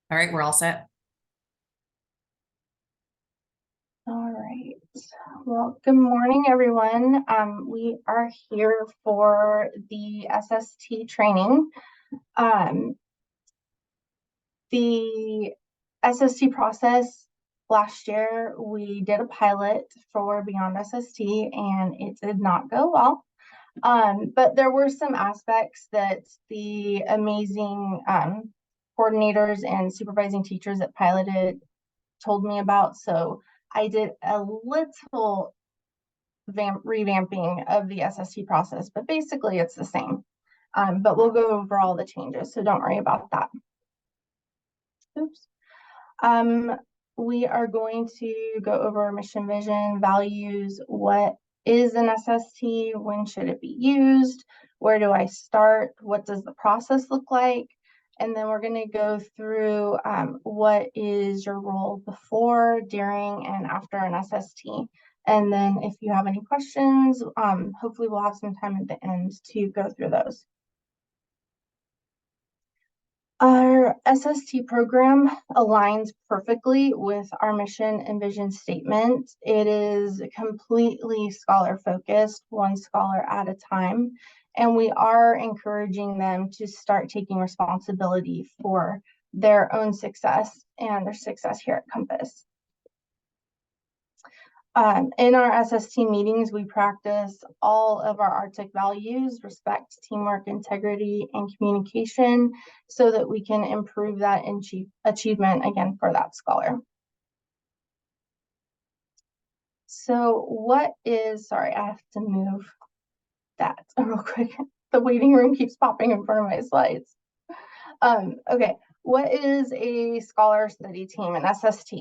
All right, we're all set. All right. Well, good morning, everyone. We are here for the SST training. The SST process last year, we did a pilot for Beyond SST and it did not go well. But there were some aspects that the amazing coordinators and supervising teachers that piloted told me about. So I did a little revamping of the SST process, but basically it's the same. But we'll go over all the changes, so don't worry about that. Oops. We are going to go over mission, vision, values, what is an SST, when should it be used, where do I start, what does the process look like, and then we're going to go through what is your role before, during, and after an SST. And then if you have any questions, hopefully we'll have some time at the end to go through those. Our SST program aligns perfectly with our mission and vision statement. It is completely scholar focused, one scholar at a time, and we are encouraging them to start taking responsibility for their own success and their success here at Compass. In our SST meetings, we practice all of our Arctic values: respect, teamwork, integrity, and communication, so that we can improve that achievement again for that scholar. So sorry, I have to move that real quick. The waiting room keeps popping in front of my slides. Okay, what is a scholar study team, an SST?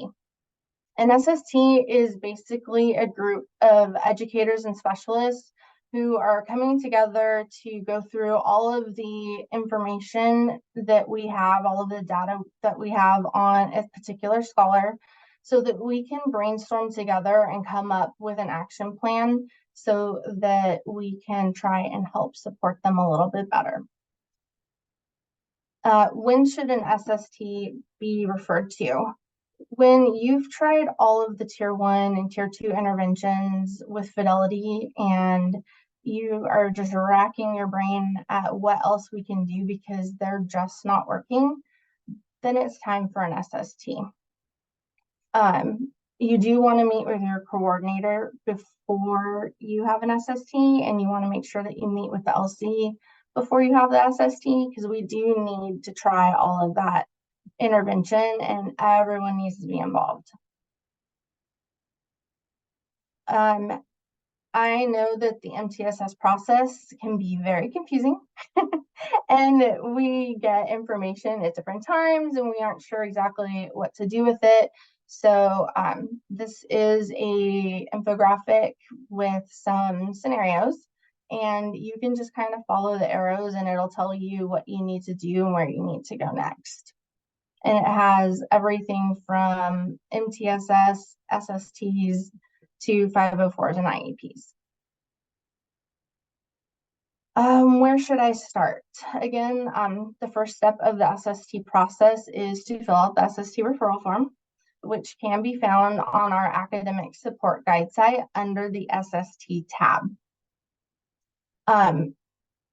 An SST is basically a group of educators and specialists who are coming together to go through all of the information that we have, all of the data that we have on a particular scholar, so that we can brainstorm together and come up with an action plan so that we can try and help support them a little bit better. When should an SST be referred to? When you've tried all of the tier 1 and tier 2 interventions with fidelity and you are just racking your brain at what else we can do because they're just not working, then it's time for an SST. You do want to meet with your coordinator before you have an SST, and you want to make sure that you meet with the LC before you have the SST, because we do need to try all of that intervention and everyone needs to be involved. I know that the MTSS process can be very confusing and we get information at different times and we aren't sure exactly what to do with it. So this is a infographic with some scenarios, and you can just kind of follow the arrows and it'll tell you what you need to do and where you need to go next. And it has everything from MTSS, SSTs, to 504s and IEPs. Where should I start? Again, the first step of the SST process is to fill out the SST referral form, which can be found on our academic support guide site under the SST tab.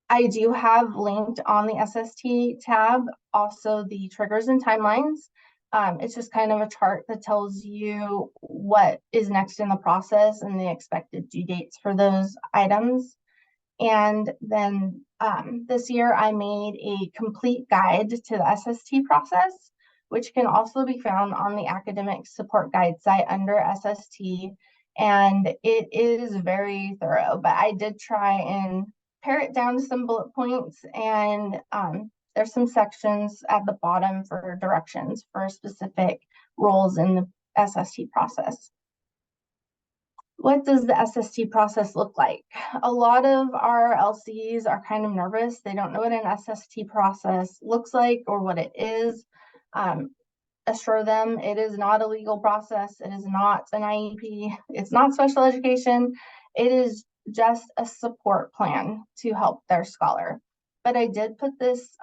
I do have linked on the SST tab also the triggers and timelines. It's just kind of a chart that tells you what is next in the process and the expected due dates for those items. And then this year I made a complete guide to the SST process, which can also be found on the academic support guide site under SST. And it is very thorough, but I did try and pare it down to some bullet points, and there's some sections at the bottom for directions for specific roles in the SST process. What does the SST process look like? A lot of our LCs are kind of nervous. They don't know what an SST process looks like or what it is. Assure them it is not a legal process. It is not an IEP. It's not special education. It is just a support plan to help their scholar. But I did put this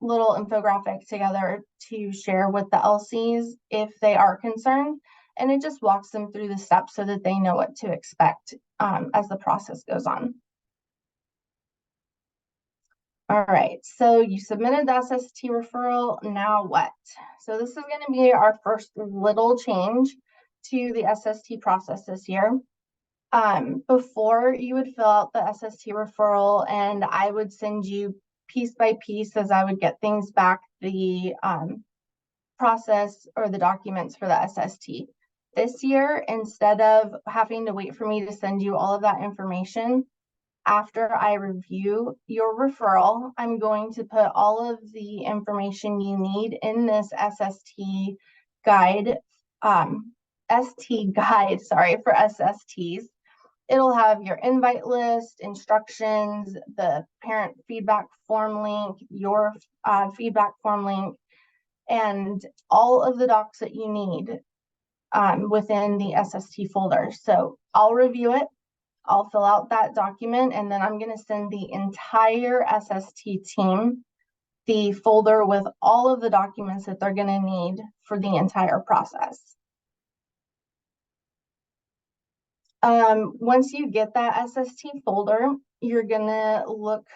little infographic together to share with the LCs if they are concerned. And it just walks them through the steps so that they know what to expect as the process goes on. All right, so you submitted the SST referral, now what? So this is going to be our first little change to the SST process this year. Before you would fill out the SST referral and I would send you piece by piece as I would get things back, the process or the documents for the SST. This year, instead of having to wait for me to send you all of that information, after I review your referral, I'm going to put all of the information you need in this SST guide, ST guide, sorry, for SSTs. It'll have your invite list, instructions, the parent feedback form link, your feedback form link, and all of the docs that you need within the SST folder. So I'll review it. I'll fill out that document, and then I'm going to send the entire SST team the folder with all of the documents that they're going to need for the entire process. Once you get that SST folder, you're going to look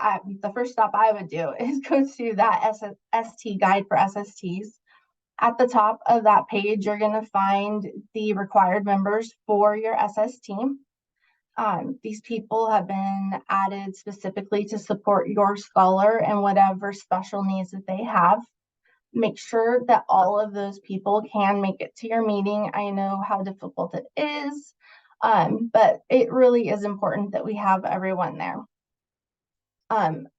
at the first step I would do is go to that SST guide for SSTs. At the top of that page, you're going to find the required members for your SST. These people have been added specifically to support your scholar and whatever special needs that they have. Make sure that all of those people can make it to your meeting. I know how difficult it is, but it really is important that we have everyone there.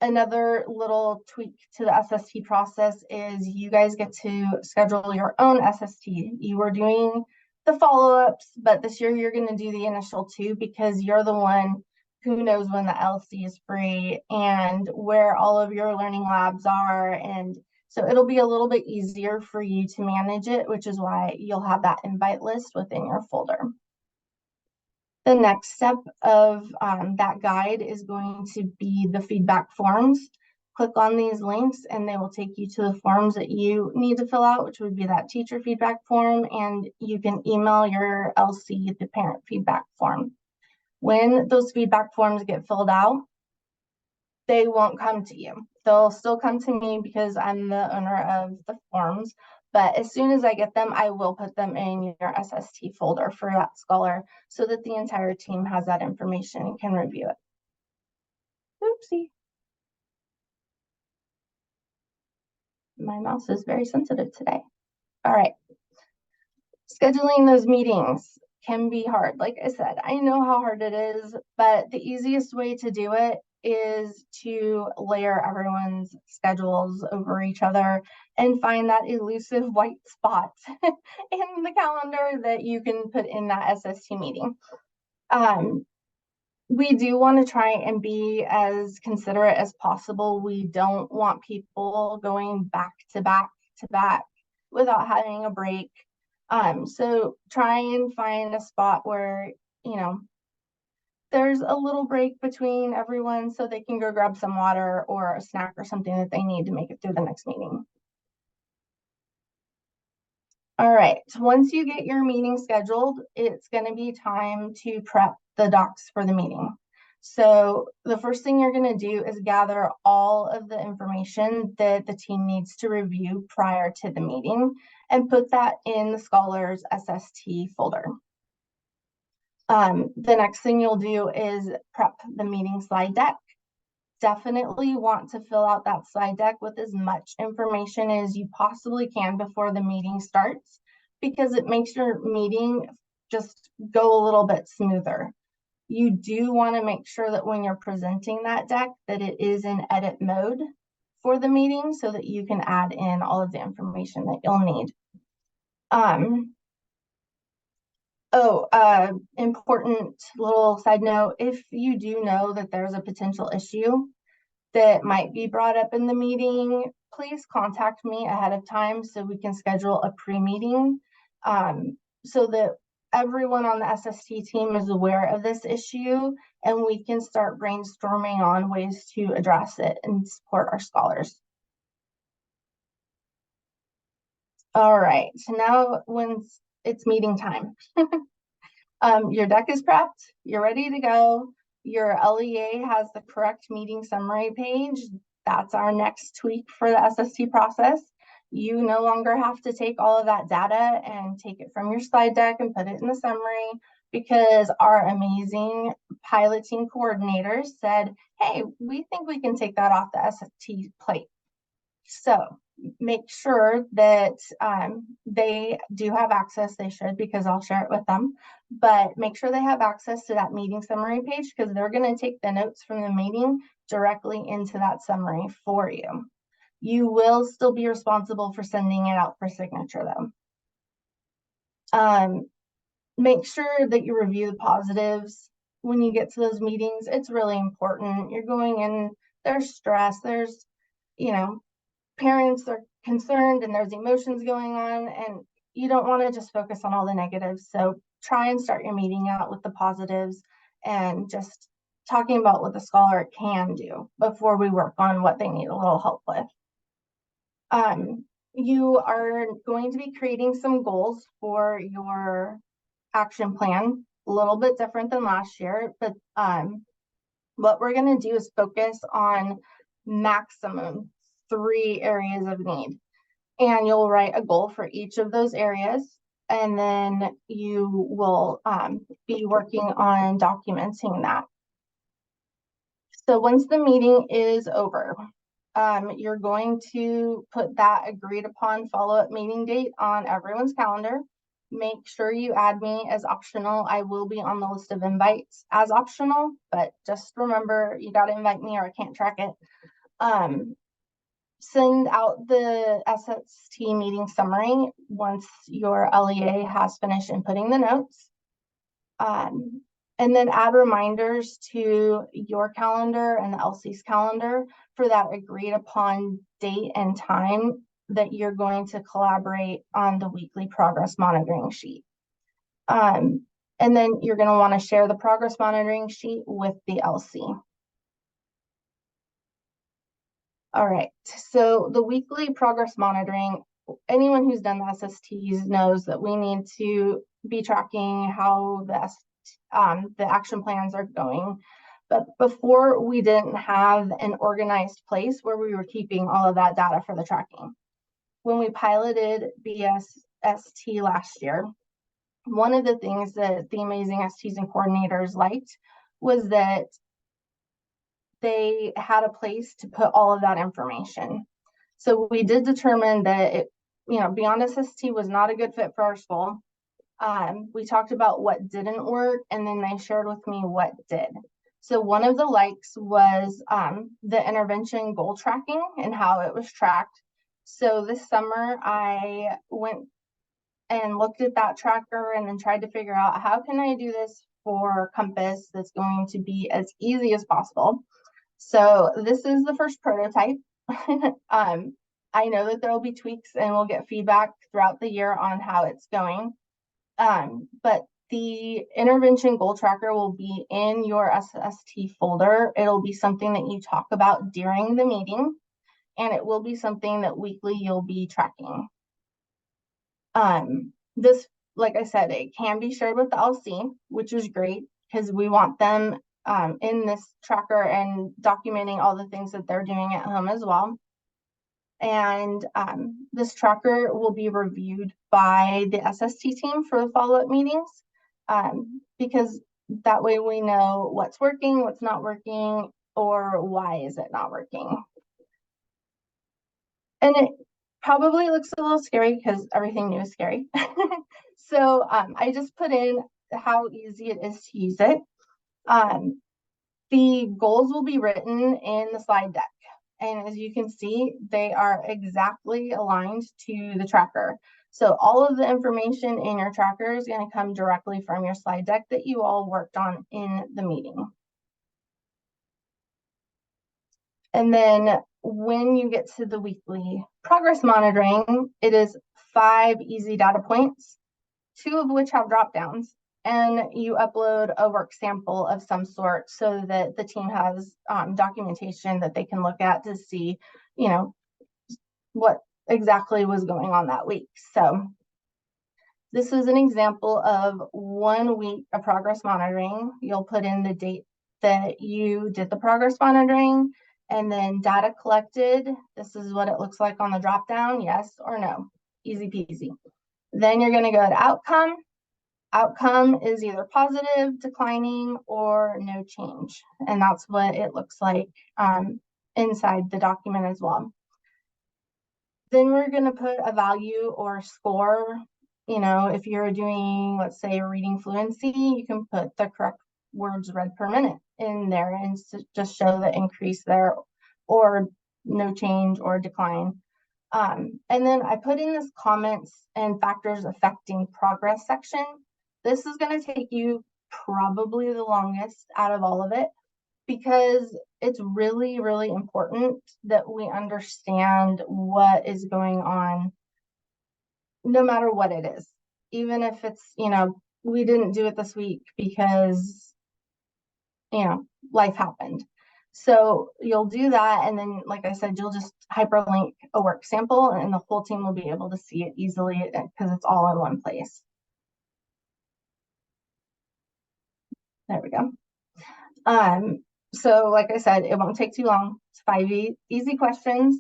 Another little tweak to the SST process is you guys get to schedule your own SST. You were doing the follow-ups, but this year you're going to do the initial two because you're the one who knows when the LC is free and where all of your learning labs are. And so it'll be a little bit easier for you to manage it, which is why you'll have that invite list within your folder. The next step of that guide is going to be the feedback forms. Click on these links and they will take you to the forms that you need to fill out, which would be that teacher feedback form, and you can email your LC the parent feedback form. When those feedback forms get filled out, they won't come to you. They'll still come to me because I'm the owner of the forms. But as soon as I get them, I will put them in your SST folder for that scholar so that the entire team has that information and can review it. Oopsie. My mouse is very sensitive today. All right. Scheduling those meetings can be hard. Like I said, I know how hard it is, but the easiest way to do it is to layer everyone's schedules over each other and find that elusive white spot in the calendar that you can put in that SST meeting. We do want to try and be as considerate as possible. We don't want people going back to back to back without having a break. So try and find a spot where, you know, there's a little break between everyone so they can go grab some water or a snack or something that they need to make it through the next meeting. All right, once you get your meeting scheduled, it's going to be time to prep the docs for the meeting. So the first thing you're going to do is gather all of the information that the team needs to review prior to the meeting and put that in the scholar's SST folder. The next thing you'll do is prep the meeting slide deck. Definitely want to fill out that slide deck with as much information as you possibly can before the meeting starts, because it makes your meeting just go a little bit smoother. You do want to make sure that when you're presenting that deck that it is in edit mode for the meeting so that you can add in all of the information that you'll need. Important little side note, if you do know that there's a potential issue that might be brought up in the meeting, please contact me ahead of time so we can schedule a pre-meeting so that everyone on the SST team is aware of this issue and we can start brainstorming on ways to address it and support our scholars. All right, so now when it's meeting time, your deck is prepped, you're ready to go. Your LEA has the correct meeting summary page. That's our next tweak for the SST process. You no longer have to take all of that data and take it from your slide deck and put it in the summary, because our amazing piloting coordinators said, hey, we think we can take that off the SST plate. So make sure that they do have access. They should, because I'll share it with them. But make sure they have access to that meeting summary page, because they're going to take the notes from the meeting directly into that summary for you. You will still be responsible for sending it out for signature, though. Make sure that you review the positives when you get to those meetings. It's really important. You're going in, there's stress, there's, parents are concerned and there's emotions going on, and you don't want to just focus on all the negatives. So try and start your meeting out with the positives and just talking about what the scholar can do before we work on what they need a little help with. You are going to be creating some goals for your action plan, a little bit different than last year, but what we're going to do is focus on maximum 3 areas of need, and you'll write a goal for each of those areas, and then you will be working on documenting that. So once the meeting is over, you're going to put that agreed upon follow-up meeting date on everyone's calendar. Make sure you add me as optional. I will be on the list of invites as optional, but just remember, you got to invite me or I can't track it. Send out the SST meeting summary once your LEA has finished inputting the notes. And then add reminders to your calendar and the LC's calendar for that agreed upon date and time that you're going to collaborate on the weekly progress monitoring sheet. And then you're going to want to share the progress monitoring sheet with the LC. All right, so the weekly progress monitoring, anyone who's done the SSTs knows that we need to be tracking how the action plans are going. But before, we didn't have an organized place where we were keeping all of that data for the tracking. When we piloted BSST last year, one of the things that the amazing STs and coordinators liked was that they had a place to put all of that information. So we did determine that it, Beyond SST was not a good fit for our school. We talked about what didn't work, and then they shared with me what did. So one of the likes was the intervention goal tracking and how it was tracked. So this summer, I went and looked at that tracker and then tried to figure out, how can I do this for Compass that's going to be as easy as possible? So this is the first prototype. I know that there will be tweaks and we'll get feedback throughout the year on how it's going. But the intervention goal tracker will be in your SST folder. It'll be something that you talk about during the meeting, and it will be something that weekly you'll be tracking. This, like I said, it can be shared with the LC, which is great because we want them in this tracker and documenting all the things that they're doing at home as well. And this tracker will be reviewed by the SST team for the follow-up meetings, because that way we know what's working, what's not working, or why is it not working. And it probably looks a little scary because everything new is scary. So I just put in how easy it is to use it. The goals will be written in the slide deck. And as you can see, they are exactly aligned to the tracker. So all of the information in your tracker is going to come directly from your slide deck that you all worked on in the meeting. And then when you get to the weekly progress monitoring, it is 5 easy data points, 2 of which have drop downs. And you upload a work sample of some sort so that the team has documentation that they can look at to see, what exactly was going on that week. So this is an example of 1 week of progress monitoring. You'll put in the date that you did the progress monitoring, and then data collected. This is what it looks like on the drop down, yes or no, easy peasy. Then you're going to go to outcome. Outcome is either positive, declining, or no change. And that's what it looks like inside the document as well. Then we're going to put a value or score. You know, if you're doing, let's say, reading fluency, you can put the correct words read per minute in there and just show the increase there, or no change or decline. And then I put in this comments and factors affecting progress section. This is going to take you probably the longest out of all of it, because it's really, really important that we understand what is going on, no matter what it is. Even if it's, you know, we didn't do it this week because, you know, life happened. So you'll do that, and then, like I said, you'll just hyperlink a work sample, and the whole team will be able to see it easily because it's all in one place. There we go. So like I said, it won't take too long. It's 5 easy questions.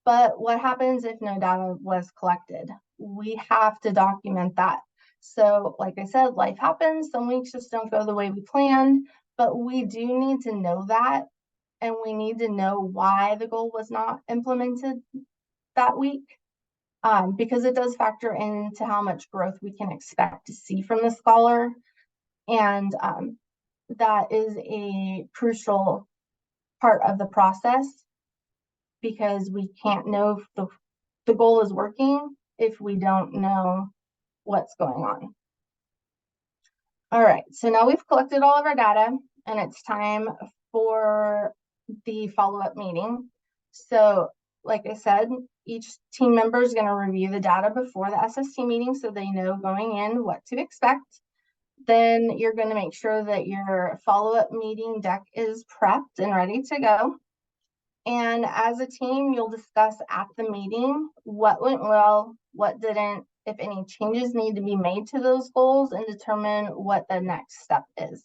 But what happens if no data was collected? We have to document that. So like I said, life happens. Some weeks just don't go the way we planned, but we do need to know that, and we need to know why the goal was not implemented that week, because it does factor into how much growth we can expect to see from the scholar. And that is a crucial part of the process, because we can't know if the goal is working if we don't know what's going on. All right, so now we've collected all of our data, and it's time for the follow-up meeting. So like I said, each team member is going to review the data before the SST meeting so they know going in what to expect. Then you're going to make sure that your follow-up meeting deck is prepped and ready to go. And as a team, you'll discuss at the meeting what went well, what didn't, if any changes need to be made to those goals, and determine what the next step is.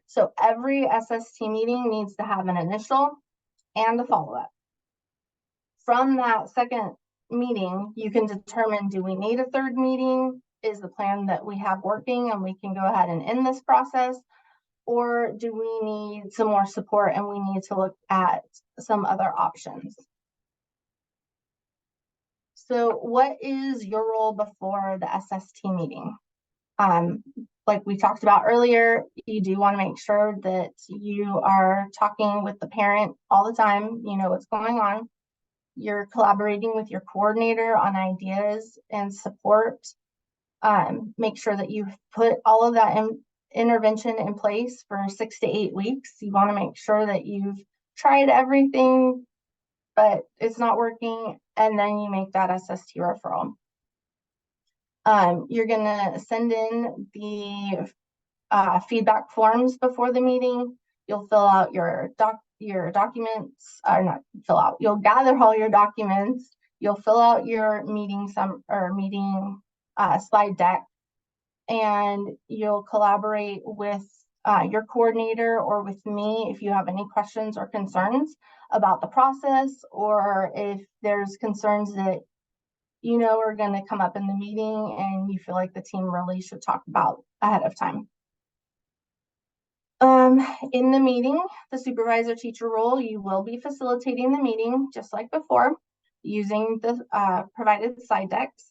So every SST meeting needs to have an initial and a follow-up. From that second meeting, you can determine, do we need a third meeting? Is the plan that we have working and we can go ahead and end this process? Or do we need some more support and we need to look at some other options? So what is your role before the SST meeting? Like we talked about earlier, you do want to make sure that you are talking with the parent all the time. You know what's going on. You're collaborating with your coordinator on ideas and support. Make sure that you've put all of that intervention in place for 6 to 8 weeks. You want to make sure that you've tried everything, but it's not working, and then you make that SST referral. You're going to send in the feedback forms before the meeting. You'll fill out your documents, or not fill out, you'll gather all your documents. You'll fill out your meeting slide deck, and you'll collaborate with your coordinator or with me if you have any questions or concerns about the process, or if there's concerns that you know are going to come up in the meeting and you feel like the team really should talk about ahead of time. In the meeting, the supervisor teacher role, you will be facilitating the meeting just like before, using the provided slide decks.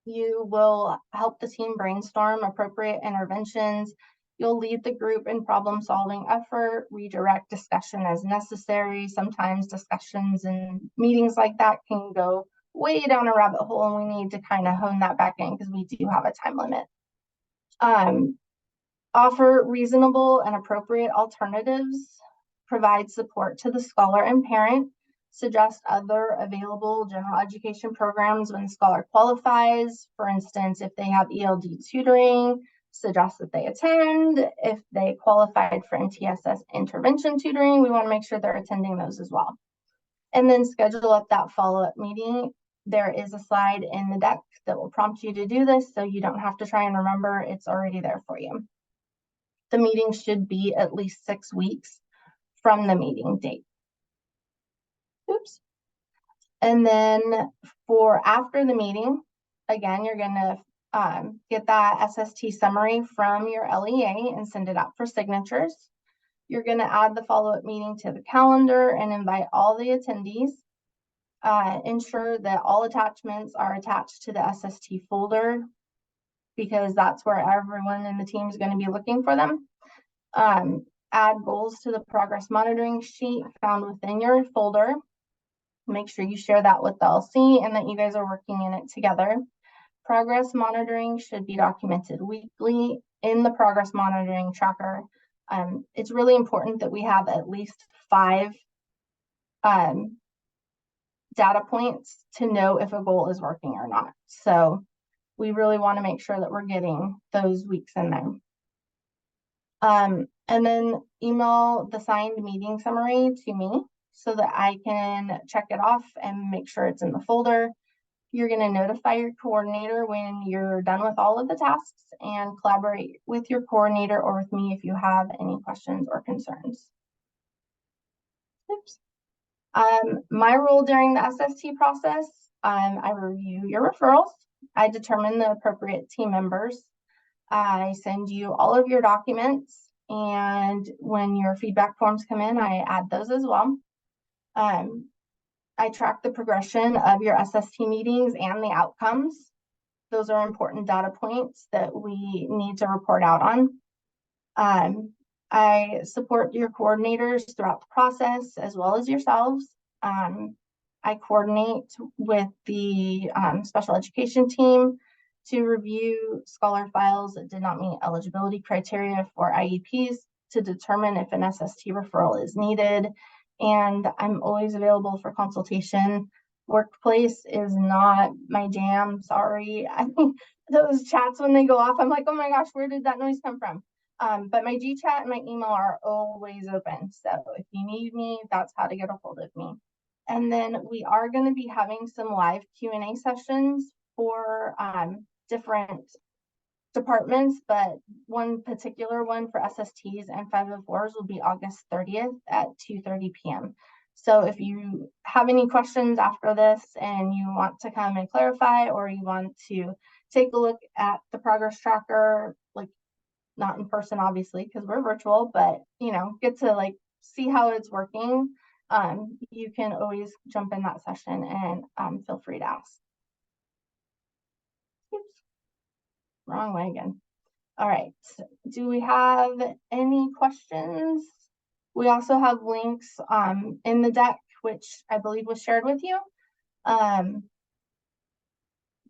You will help the team brainstorm appropriate interventions. You'll lead the group in problem-solving effort, redirect discussion as necessary. Sometimes discussions and meetings like that can go way down a rabbit hole, and we need to kind of hone that back in because we do have a time limit. Offer reasonable and appropriate alternatives. Provide support to the scholar and parent. Suggest other available general education programs when the scholar qualifies. For instance, if they have ELD tutoring, suggest that they attend. If they qualified for MTSS intervention tutoring, we want to make sure they're attending those as well. And then schedule up that follow-up meeting There is a slide in the deck that will prompt you to do this, so you don't have to try and remember. It's already there for you. The meeting should be at least 6 weeks from the meeting date. Oops. And then for after the meeting, again, you're going to get that SST summary from your LEA and send it out for signatures. You're going to add the follow-up meeting to the calendar and invite all the attendees. Ensure that all attachments are attached to the SST folder, because that's where everyone in the team is going to be looking for them. Add goals to the progress monitoring sheet found within your folder. Make sure you share that with the LC and that you guys are working in it together. Progress monitoring should be documented weekly in the progress monitoring tracker. It's really important that we have at least 5 data points to know if a goal is working or not. So we really want to make sure that we're getting those weeks in there. And then email the signed meeting summary to me so that I can check it off and make sure it's in the folder. You're going to notify your coordinator when you're done with all of the tasks and collaborate with your coordinator or with me if you have any questions or concerns. Oops. My role during the SST process, I review your referrals. I determine the appropriate team members. I send you all of your documents, and when your feedback forms come in, I add those as well. I track the progression of your SST meetings and the outcomes. Those are important data points that we need to report out on. I support your coordinators throughout the process as well as yourselves. I coordinate with the special education team to review scholar files that did not meet eligibility criteria for IEPs to determine if an SST referral is needed. And I'm always available for consultation. Workplace is not my jam, sorry. I think those chats, when they go off, I'm like, oh my gosh, where did that noise come from? But my GChat and my email are always open. So if you need me, that's how to get a hold of me. And then we are going to be having some live Q&A sessions for different departments, but one particular one for SSTs and 504s will be August 30th at 2:30 p.m. So if you have any questions after this and you want to come and clarify, or you want to take a look at the progress tracker, like not in person, obviously, because we're virtual, but get to like see how it's working, you can always jump in that session and feel free to ask. Oops. Wrong way again. All right, do we have any questions? We also have links in the deck, which I believe was shared with you.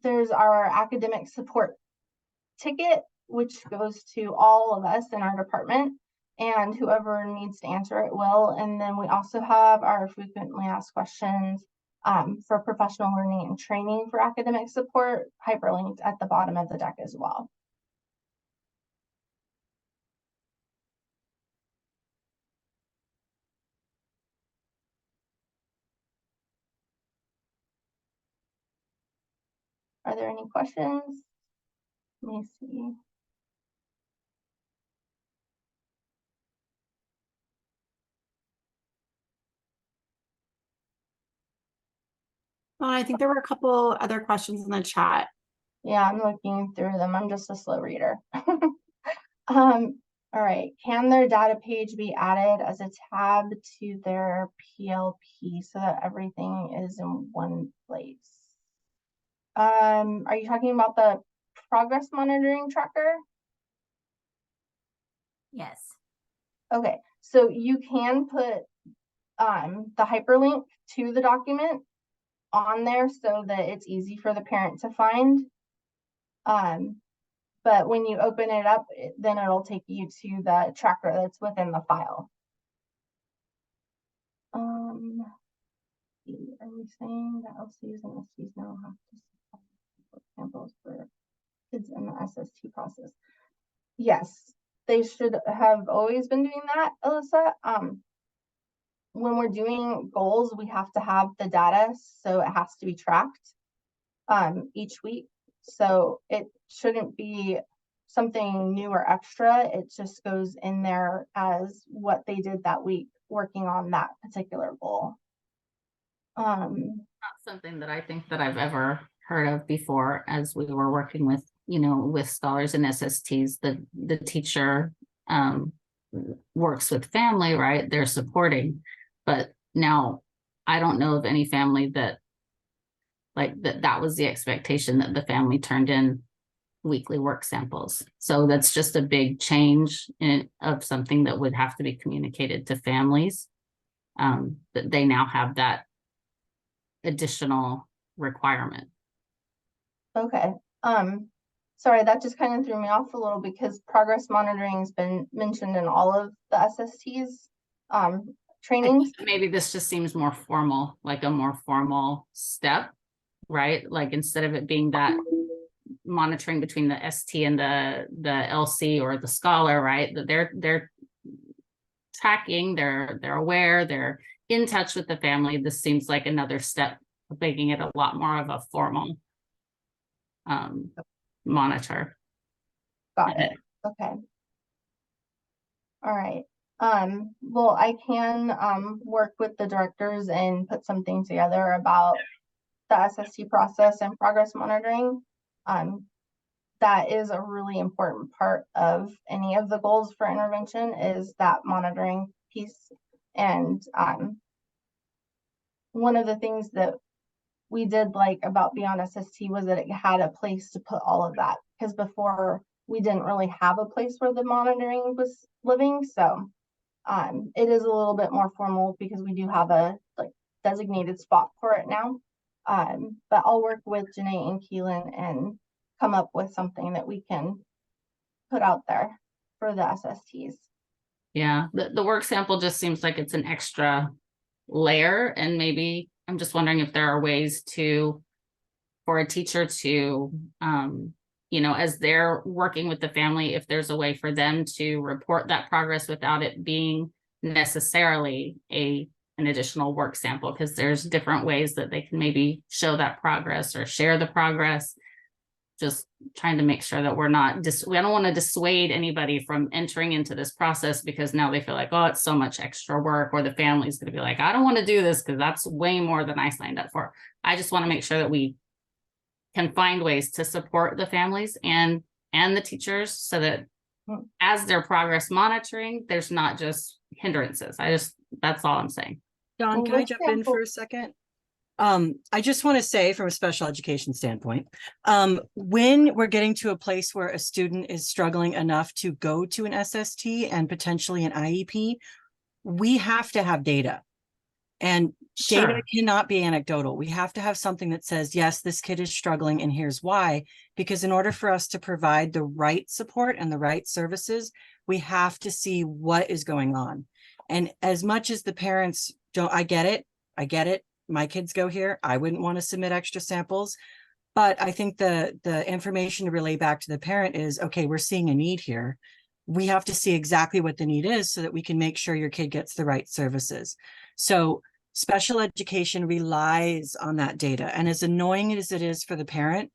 There's our academic support ticket, which goes to all of us in our department, and whoever needs to answer it will. And then we also have our frequently asked questions for professional learning and training for academic support, hyperlinked at the bottom of the deck as well. Are there any questions? Let me see. Well, I think there were a couple other questions in the chat. Yeah, I'm looking through them. I'm just a slow reader. All right. Can their data page be added as a tab to their PLP so that everything is in one place? Are you talking about the progress monitoring tracker? Yes. Okay, so you can put the hyperlink to the document on there so that it's easy for the parent to find. But when you open it up, then it'll take you to the tracker that's within the file. Are we saying that LCs and STs now have to support samples for kids in the SST process? Yes, they should have always been doing that, Alyssa. When we're doing goals, we have to have the data, so it has to be tracked. each week. So it shouldn't be something new or extra. It just goes in there as what they did that week, working on that particular goal. Not something that I think that I've ever heard of before. As we were working with, with scholars and SSTs, the teacher works with family, right? They're supporting, but now I don't know of any family that that was the expectation, that the family turned in weekly work samples. So that's just a big change of something that would have to be communicated to families, that they now have that additional requirement. Okay. Sorry, that just kind of threw me off a little because progress monitoring has been mentioned in all of the SSTs trainings. Maybe this just seems more formal, like a more formal step, right? Like instead of it being that monitoring between the ST and the LC or the scholar, right? That they're tracking, they're aware, they're in touch with the family. This seems like another step, making it a lot more of a formal monitor. Got it. Okay. All right. Well, I can work with the directors and put something together about the SST process and progress monitoring. That is a really important part of any of the goals for intervention, is that monitoring piece. And one of the things that we did like about Beyond SST was that it had a place to put all of that, because before we didn't really have a place where the monitoring was living. So it is a little bit more formal because we do have a designated spot for it now. But I'll work with Janae and Keelan and come up with something that we can put out there for the SSTs. Yeah, the work sample just seems like it's an extra layer, and maybe I'm just wondering if there are ways for a teacher to, as they're working with the family, if there's a way for them to report that progress without it being necessarily an additional work sample, because there's different ways that they can maybe show that progress or share the progress. Just trying to make sure that we don't want to dissuade anybody from entering into this process, because now they feel like, oh, it's so much extra work, or the family's going to be like, I don't want to do this because that's way more than I signed up for. I just want to make sure that we can find ways to support the families and the teachers, so that as their progress monitoring, there's not just hindrances. That's all I'm saying. Dawn, can I jump in for a second? I just want to say, from a special education standpoint, when we're getting to a place where a student is struggling enough to go to an SST and potentially an IEP, we have to have data. And data cannot be anecdotal. We have to have something that says, yes, this kid is struggling and here's why. Because in order for us to provide the right support and the right services, we have to see what is going on. And as much as the parents I get it. My kids go here. I wouldn't want to submit extra samples. But I think the information to relay back to the parent is, okay, we're seeing a need here. We have to see exactly what the need is so that we can make sure your kid gets the right services. So special education relies on that data. And as annoying as it is for the parent,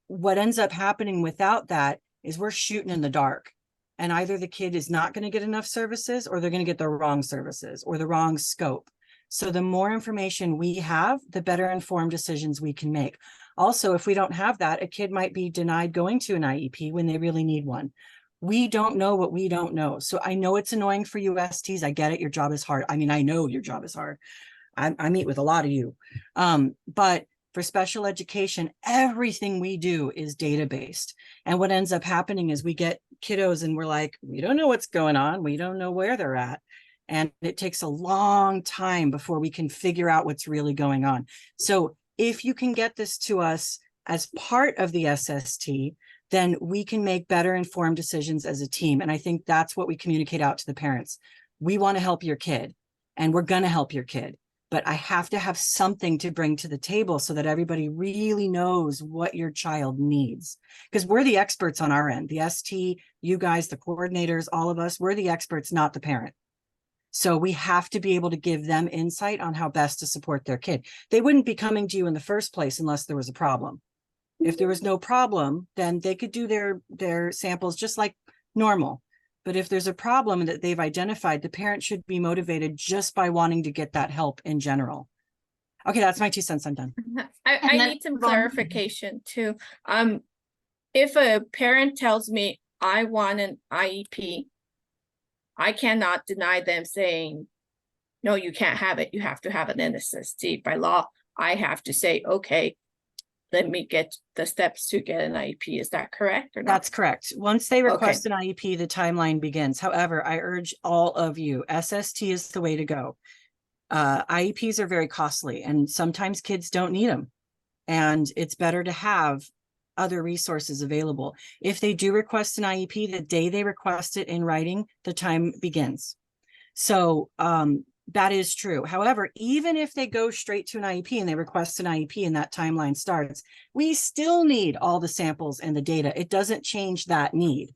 what ends up happening without that is we're shooting in the dark. And either the kid is not going to get enough services, or they're going to get the wrong services or the wrong scope. So the more information we have, the better informed decisions we can make. Also, if we don't have that, a kid might be denied going to an IEP when they really need one. We don't know what we don't know. So I know it's annoying for you STs. I get it. Your job is hard. I mean, I know your job is hard. I meet with a lot of you. But for special education, everything we do is data-based. And what ends up happening is we get kiddos and we're like, we don't know what's going on. We don't know where they're at. And it takes a long time before we can figure out what's really going on. So if you can get this to us as part of the SST, then we can make better informed decisions as a team. And I think that's what we communicate out to the parents. We want to help your kid, and we're going to help your kid. But I have to have something to bring to the table so that everybody really knows what your child needs. Because we're the experts on our end. The ST, you guys, the coordinators, all of us, we're the experts, not the parent. So we have to be able to give them insight on how best to support their kid. They wouldn't be coming to you in the first place unless there was a problem. If there was no problem, then they could do their samples just like normal. But if there's a problem that they've identified, the parent should be motivated just by wanting to get that help in general. Okay, that's my 2 cents. I'm done. I then need some Ron- clarification too. If a parent tells me I want an IEP, I cannot deny them saying, no, you can't have it. You have to have an SST. By law, I have to say, okay, let me get the steps to get an IEP. Is that correct or not? That's correct. Once they request an IEP, the timeline begins. However, I urge all of you, SST is the way to go. IEPs are very costly and sometimes kids don't need them. And it's better to have other resources available. If they do request an IEP, the day they request it in writing, the time begins. So that is true. However, even if they go straight to an IEP and they request an IEP and that timeline starts, we still need all the samples and the data. It doesn't change that need.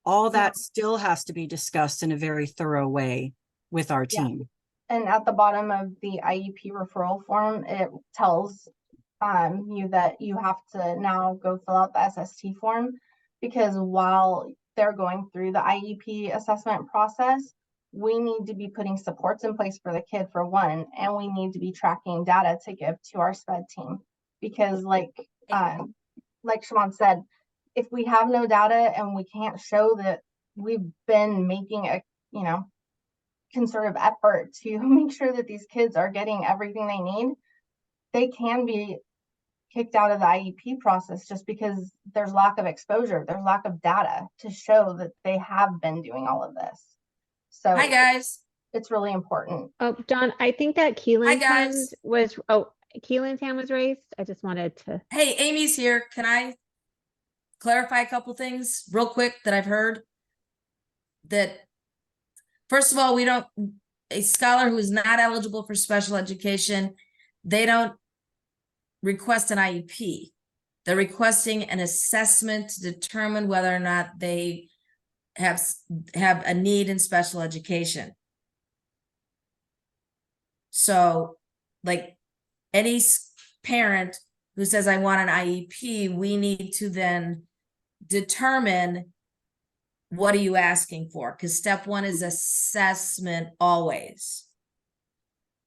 All that still has to be discussed in a very thorough way with our team. And at the bottom of the IEP referral form, it tells you that you have to now go fill out the SST form, because while they're going through the IEP assessment process, we need to be putting supports in place for the kid for one, and we need to be tracking data to give to our SPED team. Because like Siobhan said, if we have no data and we can't show that we've been making a, concerted effort to make sure that these kids are getting everything they need, they can be kicked out of the IEP process just because there's lack of exposure, there's lack of data to show that they have been doing all of this. So Hi guys. it's really important. Oh, Dawn, I think that Keelan's hand guys. was, Keelan's hand was raised. I just wanted to. Hey, Amy's here. Can I clarify a couple things real quick that I've heard? That first of all, a scholar who is not eligible for special education, they don't request an IEP. They're requesting an assessment to determine whether or not they have a need in special education. So like any parent who says, I want an IEP, we need to then determine, what are you asking for? Because step one is assessment always.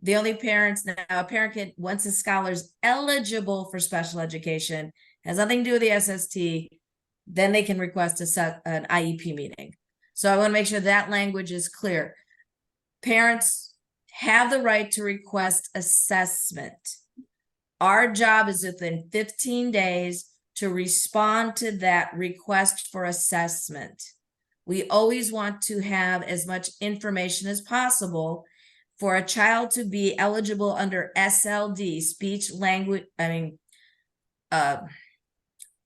The only parents now, a parent can, once a scholar's eligible for special education, has nothing to do with the SST, then they can request an IEP meeting. So I want to make sure that language is clear. Parents have the right to request assessment. Our job is within 15 days to respond to that request for assessment. We always want to have as much information as possible for a child to be eligible under SLD,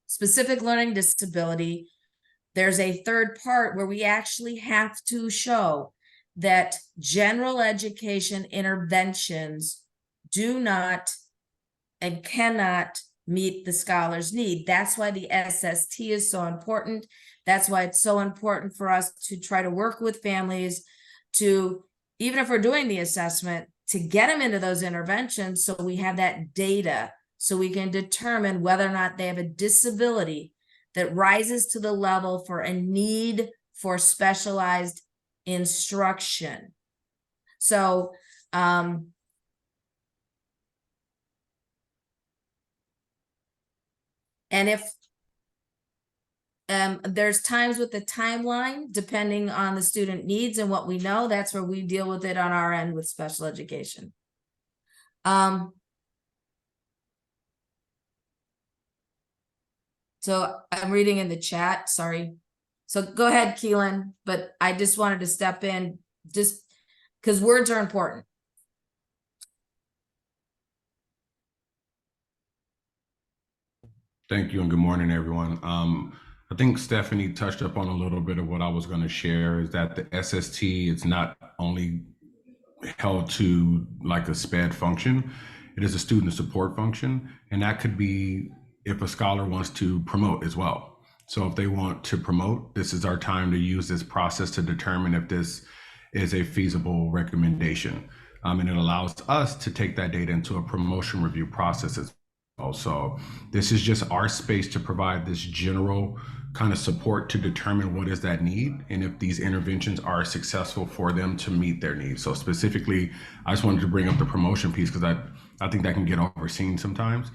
specific learning disability. There's a third part where we actually have to show that general education interventions do not and cannot meet the scholar's need. That's why the SST is so important. That's why it's so important for us to try to work with families to, even if we're doing the assessment, to get them into those interventions so we have that data, so we can determine whether or not they have a disability that rises to the level for a need for specialized instruction. So, and if there's times with the timeline, depending on the student needs and what we know, that's where we deal with it on our end with special education. So I'm reading in the chat, sorry. So go ahead, Keelan, but I just wanted to step in just because words are important. Thank you and good morning, everyone. I think Stephanie touched up on a little bit of what I was going to share, is that the SST is not only held to like a SPED function, it is a student support function, and that could be if a scholar wants to promote as well. So if they want to promote, this is our time to use this process to determine if this is a feasible recommendation. And it allows us to take that data into a promotion review process as well. So this is just our space to provide this general kind of support to determine what is that need and if these interventions are successful for them to meet their needs. So specifically, I just wanted to bring up the promotion piece because I think that can get overseen sometimes.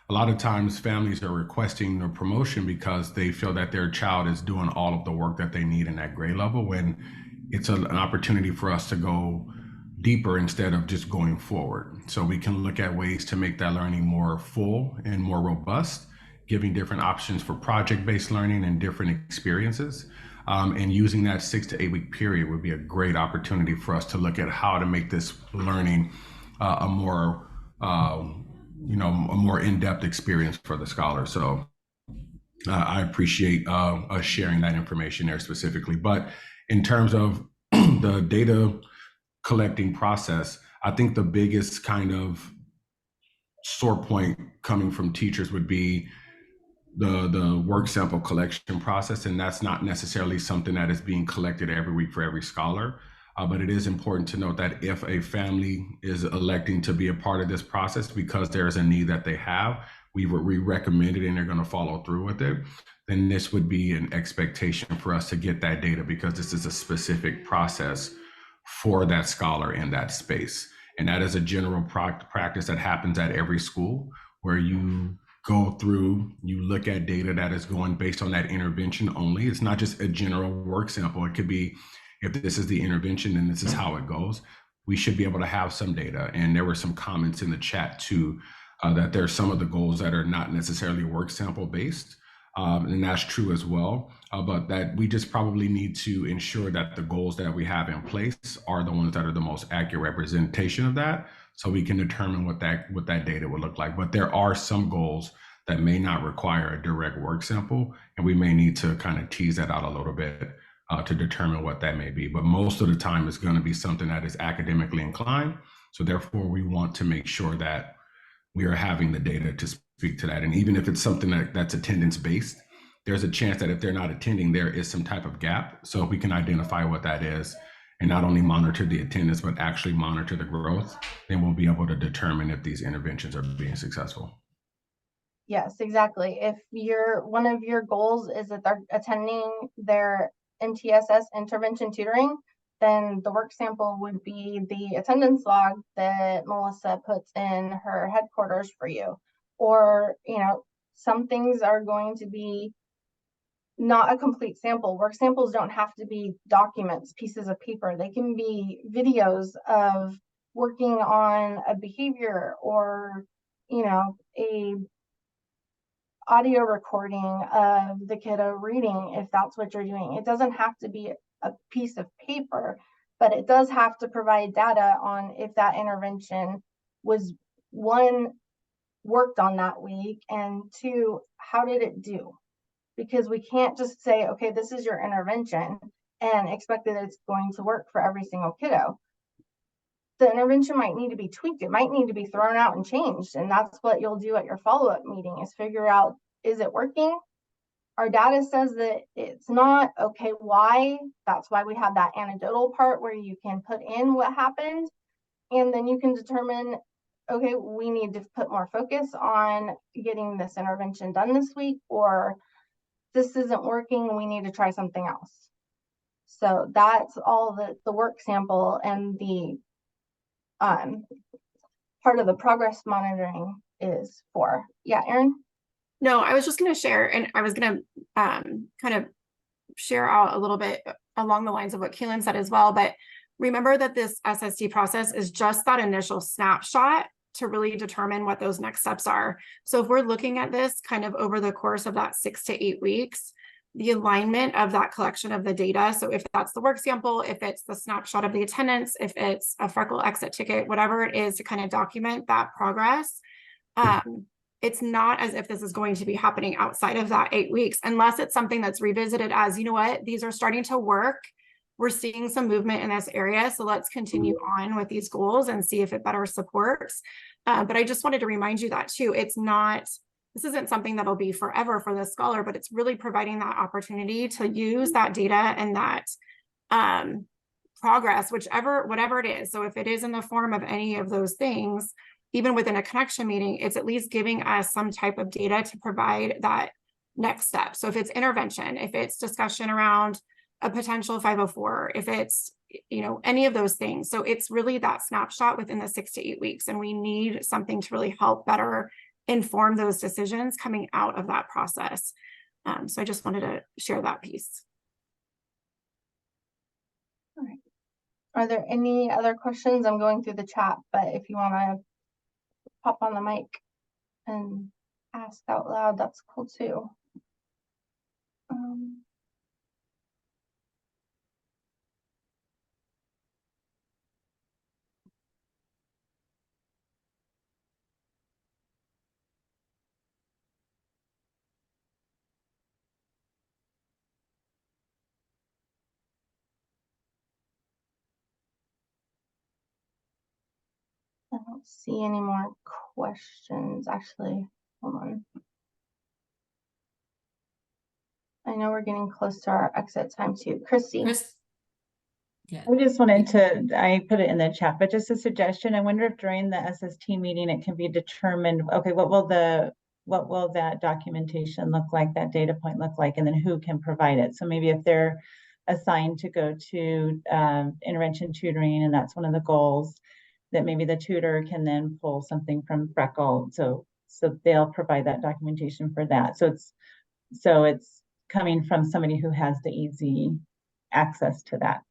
A lot of times families are requesting the promotion because they feel that their child is doing all of the work that they need in that grade level, when it's an opportunity for us to go deeper instead of just going forward. So we can look at ways to make that learning more full and more robust, giving different options for project-based learning and different experiences. And using that 6 to 8 week period would be a great opportunity for us to look at how to make this learning a more in-depth experience for the scholar. So I appreciate us sharing that information there specifically. But in terms of the data collecting process, I think the biggest kind of sore point coming from teachers would be the work sample collection process, and that's not necessarily something that is being collected every week for every scholar. But it is important to note that if a family is electing to be a part of this process because there is a need that they have, we recommend it and they're going to follow through with it, then this would be an expectation for us to get that data, because this is a specific process for that scholar in that space. And that is a general practice that happens at every school, where you go through, you look at data that is going based on that intervention only. It's not just a general work sample. It could be, if this is the intervention, then this is how it goes. We should be able to have some data. And there were some comments in the chat too, that there are some of the goals that are not necessarily work sample based. And that's true as well. But that we just probably need to ensure that the goals that we have in place are the ones that are the most accurate representation of that, so we can determine what that data would look like. But there are some goals that may not require a direct work sample, and we may need to kind of tease that out a little bit to determine what that may be. But most of the time it's going to be something that is academically inclined. So therefore we want to make sure that we are having the data to speak to that. And even if it's something that's attendance based, there's a chance that if they're not attending, there is some type of gap. So if we can identify what that is and not only monitor the attendance, but actually monitor the growth, then we'll be able to determine if these interventions are being successful. Yes, exactly. If one of your goals is that they're attending their MTSS intervention tutoring, then the work sample would be the attendance log that Melissa puts in her headquarters for you. Or, some things are going to be not a complete sample. Work samples don't have to be documents, pieces of paper. They can be videos of working on a behavior, or, a audio recording of the kiddo reading, if that's what you're doing. It doesn't have to be a piece of paper, but it does have to provide data on if that intervention was, one, worked on that week, and two, how did it do? Because we can't just say, okay, this is your intervention and expect that it's going to work for every single kiddo. The intervention might need to be tweaked. It might need to be thrown out and changed. And that's what you'll do at your follow-up meeting, is figure out, is it working? Our data says that it's not. Okay, why? That's why we have that anecdotal part where you can put in what happened. And then you can determine, okay, we need to put more focus on getting this intervention done this week, or this isn't working, we need to try something else. So that's all the work sample and the part of the progress monitoring is for. Yeah, Erin? No, I was just going to share, and I was going to kind of share out a little bit along the lines of what Keelan said as well. But remember that this SST process is just that initial snapshot to really determine what those next steps are. So if we're looking at this kind of over the course of that 6 to 8 weeks, the alignment of that collection of the data. So if that's the work sample, if it's the snapshot of the attendance, if it's a freckle exit ticket, whatever it is to kind of document that progress, it's not as if this is going to be happening outside of that 8 weeks, unless it's something that's revisited as, you know what, these are starting to work. We're seeing some movement in this area, so let's continue on with these goals and see if it better supports. But I just wanted to remind you that too, this isn't something that'll be forever for the scholar, but it's really providing that opportunity to use that data and that progress, whatever it is. So if it is in the form of any of those things, even within a connection meeting, it's at least giving us some type of data to provide that next step. So if it's intervention, if it's discussion around a potential 504, if it's, you know, any of those things. So it's really that snapshot within the 6 to 8 weeks. And we need something to really help better inform those decisions coming out of that process. So I just wanted to share that piece. All right. Are there any other questions? I'm going through the chat, but if you want to pop on the mic and ask out loud, that's cool too. I don't see any more questions, actually. Hold on. I know we're getting close to our exit time too. Christy. Yeah. I just wanted to, I put it in the chat, but just a suggestion. I wonder if during the SST meeting, it can be determined, okay, what will that documentation look like, that data point look like, and then who can provide it? So maybe if they're assigned to go to intervention tutoring, and that's one of the goals, that maybe the tutor can then pull something from Freckle. So they'll provide that documentation for that. So it's coming from somebody who has the easy access to that.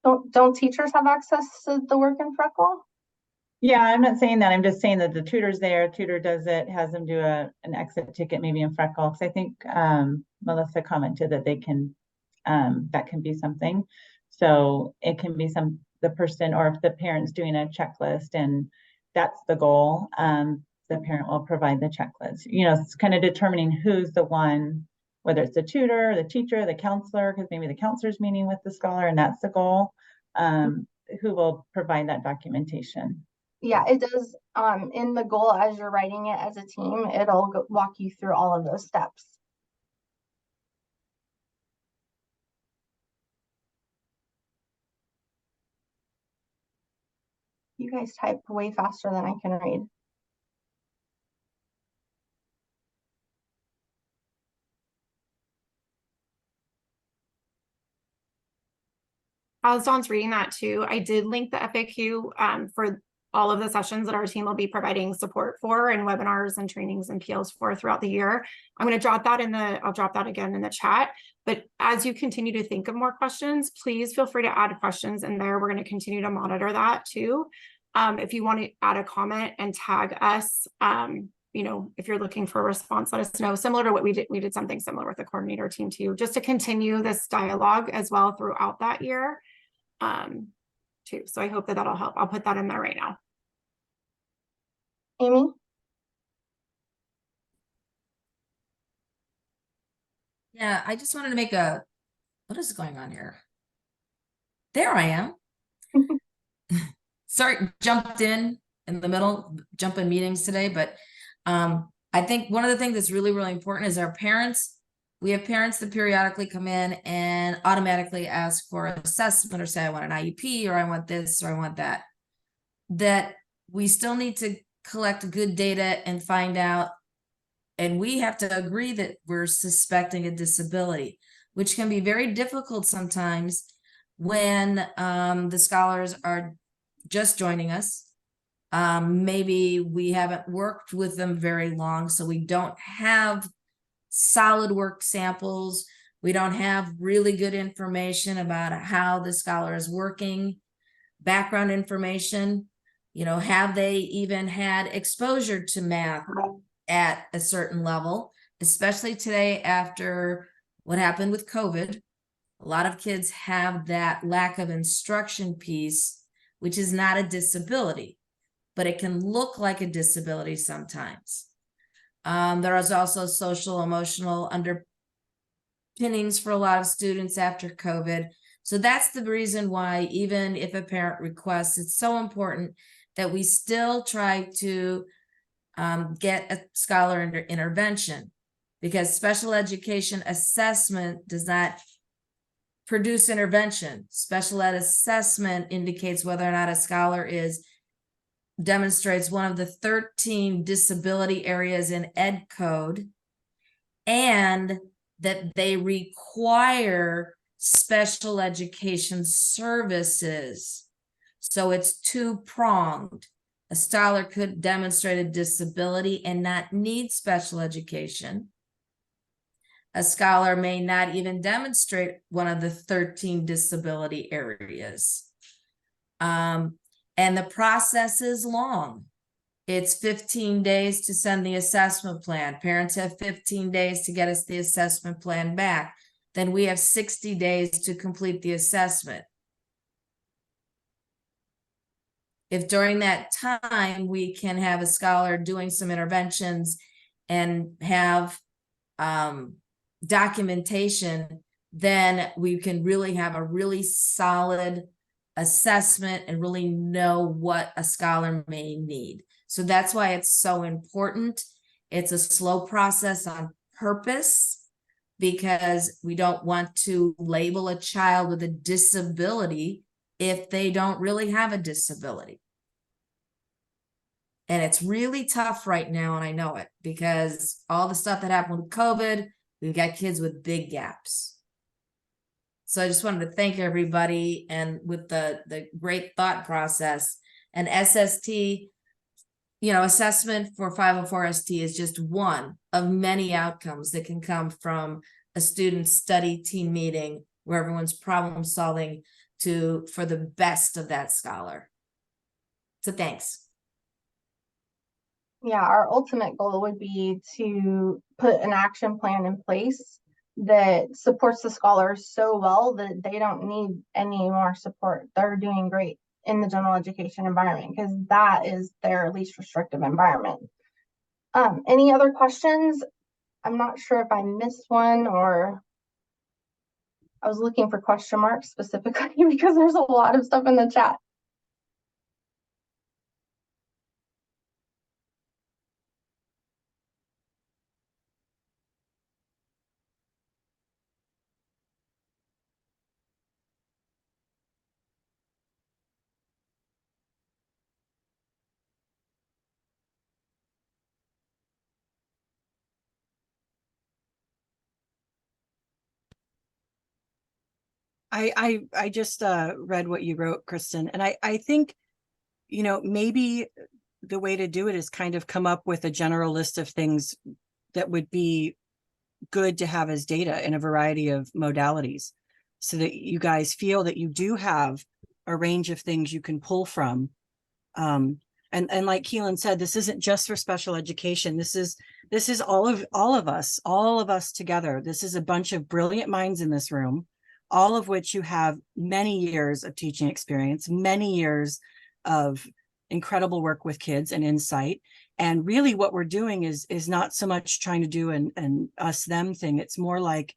Don't teachers have access to the work in Freckle? Yeah, I'm not saying that. I'm just saying that the tutor's there, tutor does it, has them do an exit ticket maybe in Freckle. Because I think Melissa commented that they can, that can be something. So it can be the person, or if the parent's doing a checklist and that's the goal, the parent will provide the checklist. You know, it's kind of determining who's the one, whether it's the tutor, the teacher, the counselor, because maybe the counselor's meeting with the scholar and that's the goal, who will provide that documentation. Yeah, it does. In the goal, as you're writing it as a team, it'll walk you through all of those steps. You guys type way faster than I can read. As Dawn's reading that too, I did link the FAQ for all of the sessions that our team will be providing support for, and webinars and trainings and PLs for throughout the year. I'm going to drop that I'll drop that again in the chat. But as you continue to think of more questions, please feel free to add questions in there. We're going to continue to monitor that too. If you want to add a comment and tag us, you know, if you're looking for a response, let us know. Similar to what we did something similar with the coordinator team too, just to continue this dialogue as well throughout that year. Too. So I hope that that'll help. I'll put that in there right now. Amy? Yeah, I just wanted to make what is going on here? There I am. Sorry, jumped in the middle, jumping meetings today, but I think one of the things that's really, really important is our parents. We have parents that periodically come in and automatically ask for assessment or say, I want an IEP, or I want this, or I want that. That we still need to collect good data and find out, and we have to agree that we're suspecting a disability, which can be very difficult sometimes when the scholars are just joining us. Maybe we haven't worked with them very long, so we don't have solid work samples. We don't have really good information about how the scholar is working, background information. You know, have they even had exposure to math at a certain level, especially today after what happened with COVID. A lot of kids have that lack of instruction piece, which is not a disability, but it can look like a disability sometimes. There is also social, emotional underpinnings for a lot of students after COVID. So that's the reason why, even if a parent requests, it's so important that we still try to get a scholar under intervention, because special education assessment does not produce intervention. Special ed assessment indicates whether or not a scholar demonstrates one of the 13 disability areas in Ed Code, and that they require special education services. So it's two-pronged. A scholar could demonstrate a disability and not need special education. A scholar may not even demonstrate one of the 13 disability areas. And the process is long. It's 15 days to send the assessment plan. Parents have 15 days to get us the assessment plan back. Then we have 60 days to complete the assessment. If during that time we can have a scholar doing some interventions and have documentation, then we can really have a really solid assessment and really know what a scholar may need. So that's why it's so important. It's a slow process on purpose, because we don't want to label a child with a disability if they don't really have a disability. And it's really tough right now, and I know it, because all the stuff that happened with COVID, we've got kids with big gaps. So I just wanted to thank everybody, and with the great thought process. And SST, assessment for 504ST is just one of many outcomes that can come from a student study team meeting where everyone's problem solving for the best of that scholar. So thanks. Yeah, our ultimate goal would be to put an action plan in place that supports the scholars so well that they don't need any more support. They're doing great in the general education environment because that is their least restrictive environment. Any other questions? I'm not sure if I missed one, or I was looking for question marks specifically because there's a lot of stuff in the chat. I just read what you wrote, Kristen, and I think, maybe the way to do it is kind of come up with a general list of things that would be good to have as data in a variety of modalities, so that you guys feel that you do have a range of things you can pull from. And like Keelan said, this isn't just for special education. This is all of us together. This is a bunch of brilliant minds in this room, all of which you have many years of teaching experience, many years of incredible work with kids and insight. And really what we're doing is not so much trying to do an us them thing. It's more like,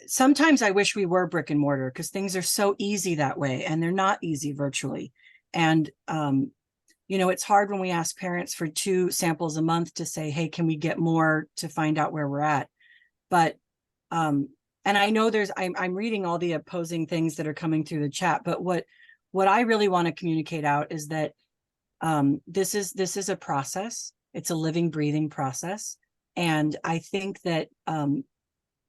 sometimes I wish we were brick and mortar, because things are so easy that way, and they're not easy virtually. And it's hard when we ask parents for 2 samples a month to say, hey, can we get more to find out where we're at? But and I know I'm reading all the opposing things that are coming through the chat, but what I really want to communicate out is that this is a process. It's a living, breathing process. And I think that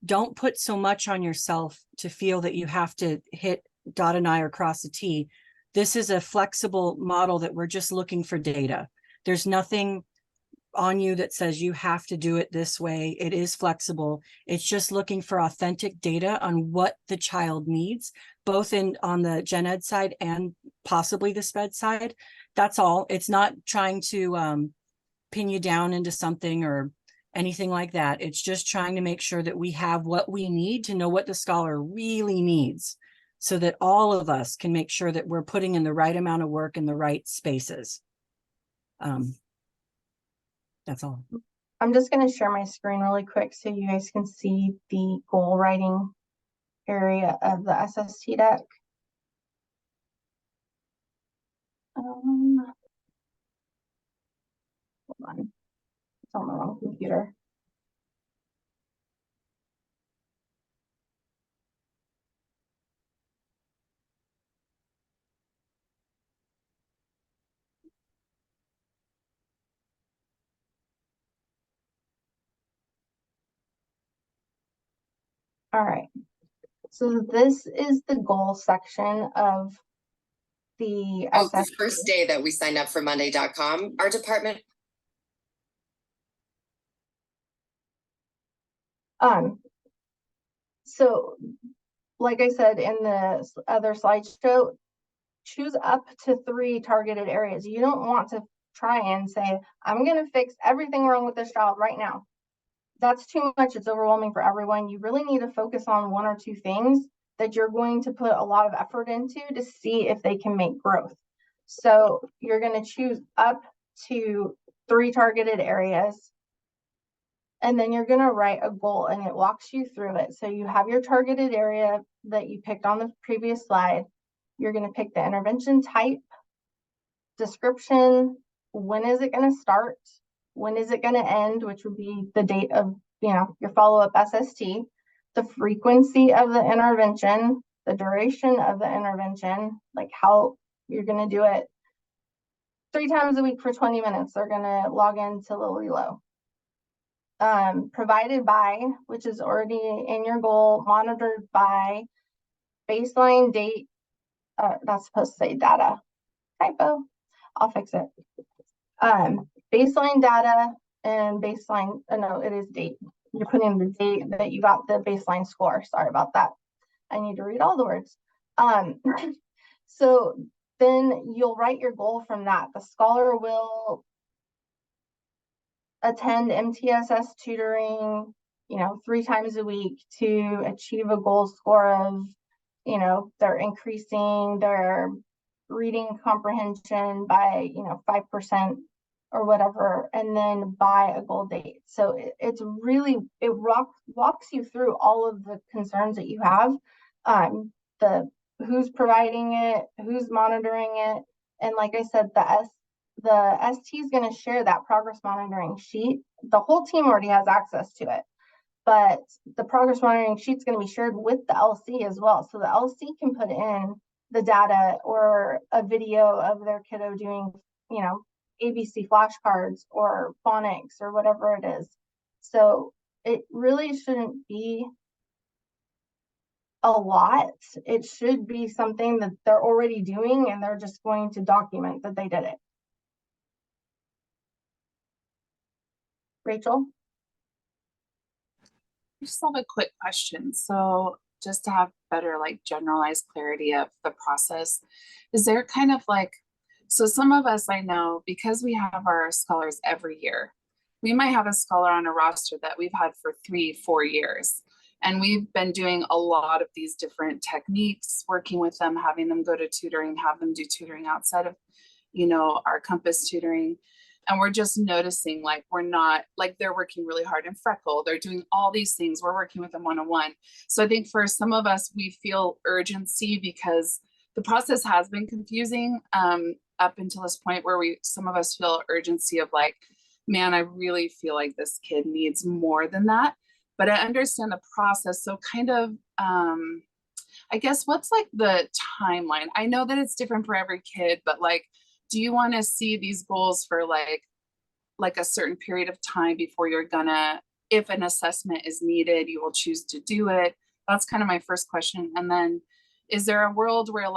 don't put so much on yourself to feel that you have to hit dot an I or cross a T. This is a flexible model that we're just looking for data. There's nothing on you that says you have to do it this way. It is flexible. It's just looking for authentic data on what the child needs, both on the gen ed side and possibly the sped side. That's all. It's not trying to pin you down into something or anything like that. It's just trying to make sure that we have what we need to know what the scholar really needs, so that all of us can make sure that we're putting in the right amount of work in the right spaces. That's all. I'm just going to share my screen really quick so you guys can see the goal writing area of the SST deck. Hold on. It's on the wrong computer. All right. So this is the goal section of the Oh, the SST. first day that we signed up for Monday.com, our department. So like I said in the other slideshow, choose up to 3 targeted areas. You don't want to try and say, I'm going to fix everything wrong with this child right now. That's too much. It's overwhelming for everyone. You really need to focus on 1 or 2 things that you're going to put a lot of effort into to see if they can make growth. So you're going to choose up to 3 targeted areas. And then you're going to write a goal and it walks you through it. So you have your targeted area that you picked on the previous slide. You're going to pick the intervention type, description, when is it going to start, when is it going to end, which would be the date of, your follow-up SST, the frequency of the intervention, the duration of the intervention, like how you're going to do it 3 times a week for 20 minutes. They're going to log into Lilo. Provided by, which is already in your goal, monitored by, baseline date, that's supposed to say data, typo, I'll fix it. Baseline data and baseline, no, it is date. You're putting in the date that you got the baseline score. Sorry about that. I need to read all the words. So then you'll write your goal from that. The scholar will attend MTSS tutoring, 3 times a week to achieve a goal score of, they're increasing their reading comprehension by, 5% or whatever, and then by a goal date. So it's really, it walks you through all of the concerns that you have, the who's providing it, who's monitoring it. And like I said, the ST is going to share that progress monitoring sheet. The whole team already has access to it, but the progress monitoring sheet is going to be shared with the LC as well. So the LC can put in the data or a video of their kiddo doing, ABC flashcards or phonics or whatever it is. So it really shouldn't be a lot. It should be something that they're already doing and they're just going to document that they did it. Rachel? I just have a quick question. So just to have better generalized clarity of the process, is there kind of so some of us, I know, because we have our scholars every year, we might have a scholar on a roster that we've had for 3-4 years. And we've been doing a lot of these different techniques, working with them, having them go to tutoring, have them do tutoring outside of, our Compass tutoring. And we're just noticing we're not, they're working really hard in Freckle. They're doing all these things. We're working with them one-on-one. So I think for some of us, we feel urgency because the process has been confusing up until this point where some of us feel urgency of man, I really feel like this kid needs more than that. But I understand the process. So kind of, I guess, what's the timeline? I know that it's different for every kid, but do you want to see these goals for a certain period of time before you're gonna, if an assessment is needed, you will choose to do it? That's kind of my first question. And then is there a world where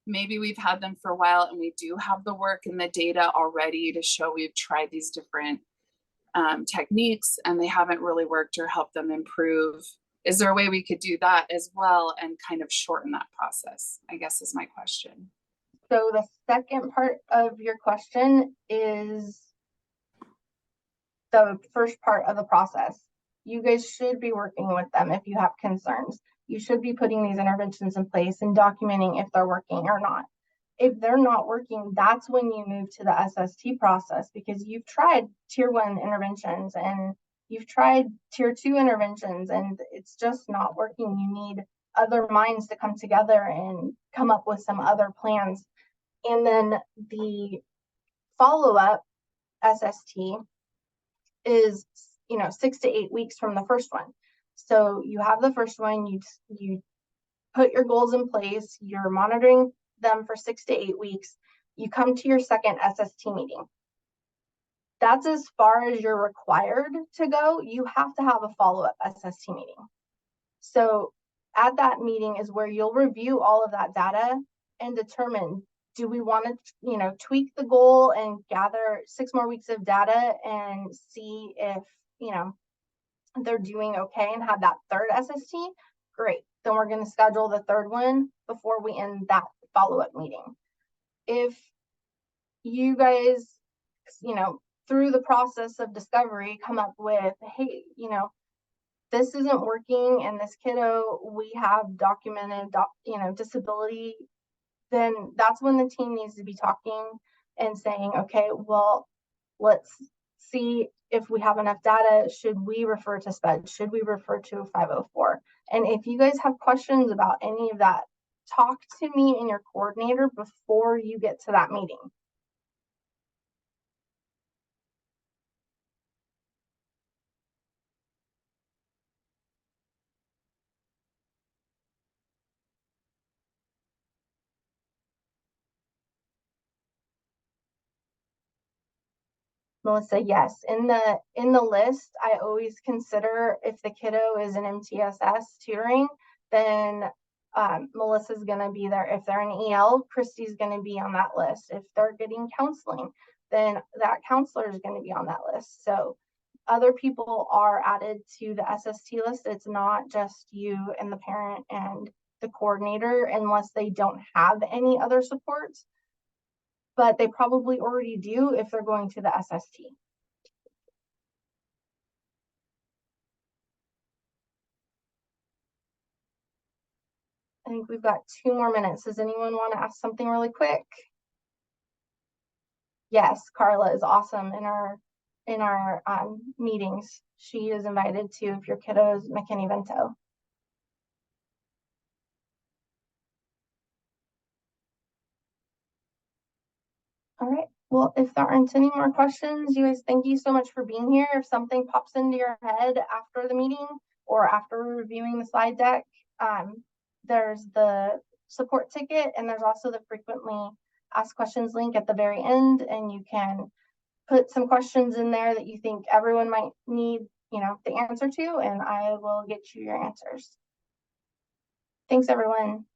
maybe we've had them for a while and we do have the work and the data already to show we've tried these different techniques and they haven't really worked or helped them improve? Is there a way we could do that as well and kind of shorten that process, I guess is my question. So the second part of your question is the first part of the process. You guys should be working with them if you have concerns. You should be putting these interventions in place and documenting if they're working or not. If they're not working, that's when you move to the SST process, because you've tried tier 1 interventions and you've tried tier 2 interventions and it's just not working. You need other minds to come together and come up with some other plans. And then the follow-up SST is, 6 to 8 weeks from the first one. So you have the first one, you put your goals in place, you're monitoring them for 6 to 8 weeks. You come to your second SST meeting. That's as far as you're required to go. You have to have a follow-up SST meeting. So at that meeting is where you'll review all of that data and determine, do we want to, tweak the goal and gather 6 more weeks of data and see if, they're doing okay and have that third SST? Great. Then we're going to schedule the third one before we end that follow-up meeting. If you guys, through the process of discovery, come up with, hey, this isn't working and this kiddo, we have documented, disability, then that's when the team needs to be talking and saying, okay, well, let's see if we have enough data. Should we refer to SPED? Should we refer to 504? And if you guys have questions about any of that, talk to me and your coordinator before you get to that meeting. Melissa, yes. In the list, I always consider if the kiddo is in MTSS tutoring, then Melissa's going to be there. If they're in EL, Christy's going to be on that list. If they're getting counseling, then that counselor is going to be on that list. So other people are added to the SST list. It's not just you and the parent and the coordinator unless they don't have any other supports. But they probably already do if they're going to the SST. I think we've got 2 more minutes. Does anyone want to ask something really quick? Yes, Carla is awesome in our meetings. She is invited to if your kiddo is McKinney-Vento. All right. Well, if there aren't any more questions, you guys, thank you so much for being here. If something pops into your head after the meeting or after reviewing the slide deck, there's the support ticket and there's also the frequently asked questions link at the very end, and you can put some questions in there that you think everyone might need, the answer to, and I will get you your answers. Thanks, everyone.